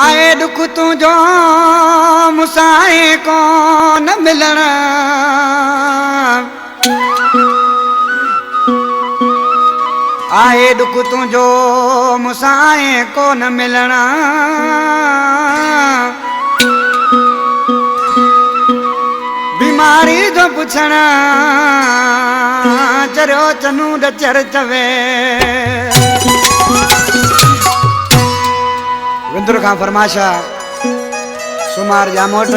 आए दुख तुझो मुसाए को न मिलना आए दुख तुझो मुसाए को न मिलना बीमारी जो पुछना चरो चनू चर चवे विंदुर का फरमाशा सुमार जामोट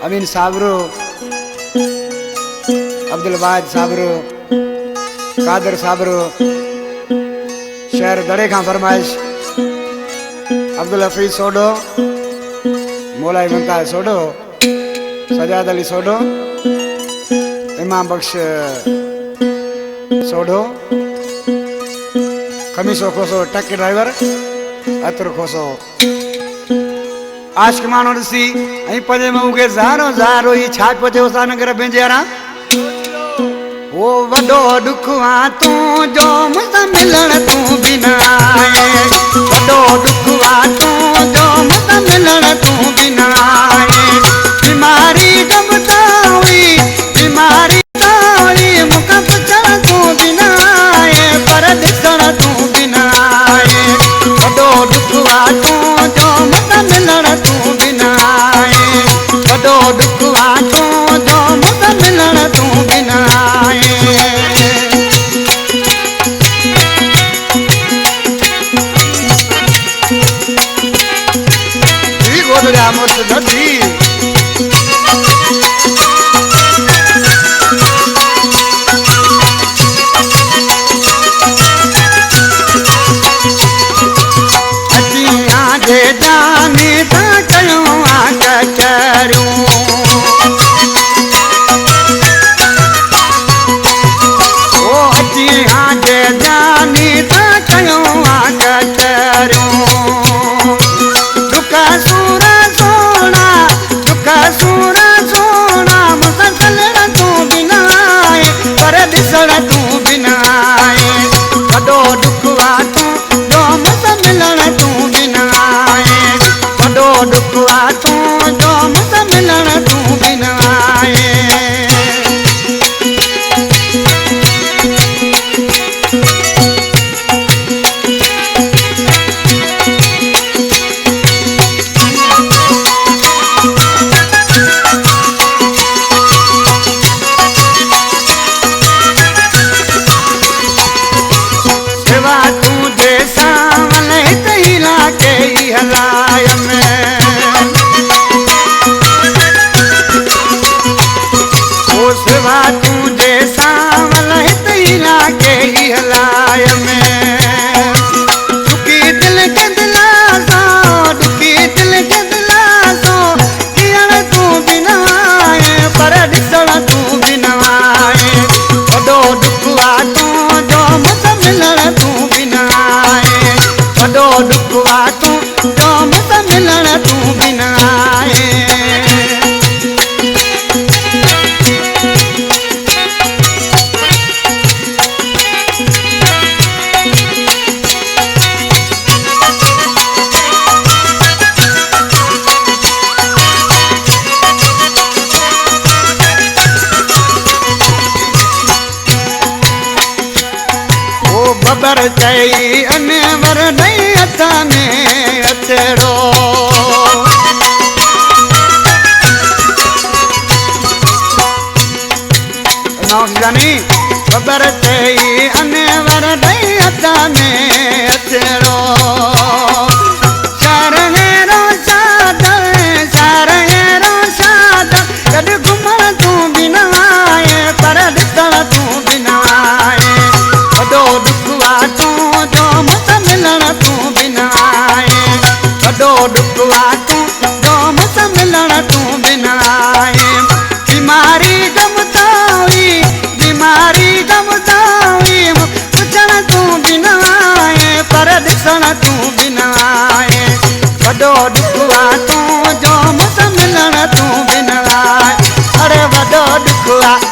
अमीन साबरो अब्दुल वाहिद साबरो कादर साबरो शहर दड़े का फरमाइश अब्दुल हफीज सोडो मौलाई बनता सोडो सजाद अली सोडो इमाम बख्श सोडो खमीसो खोसो टक्की ड्राइवर अतर खोसो आशिक मानो ॾिसी ऐं पंजे में उगे ज़ारो ज़ारो ही छा पचे उसा नगर पंहिंजे यारा वो वॾो दुख आ तूं जो मुसां मिलण तूं बिना आए वॾो दुख आ तूं जो मुसां मिलण तूं बिना आए बीमारी जब ताई बीमारी ताई मूंखां पुछण तूं बिना आए पर ॾिसण तूं बिना आए वॾो दुख आ तूं जो मुसां मिलण तूं बिना आए वॾो दुख आ तूं जो मुसां मिलण तूं बिना आए मुर्द नदी अजियां जे जाने ता कयो आ कचरूं ओ अजियां जे जाने ता कयो आ कचरूं दुका सूरा सोना सोना मुसां चलण तूं बिना आए पर ॾिसण तूं बिना आए वॾो दुख आ तूं जो मुसां मिलण तूं बिना आए वॾो दुख आ तूं जो मुसां मिलण तूं बिना आए बबर चई अनवर नहीं अथा में अचड़ो जानी बबर चई अनवर नहीं अथा में अचड़ो शहरो साद कॾहिं घुमण तूं बिना आए पर ॾिसण तूं बिना आए वॾो दुख आ तूं जो मुसां मिलण दुख आ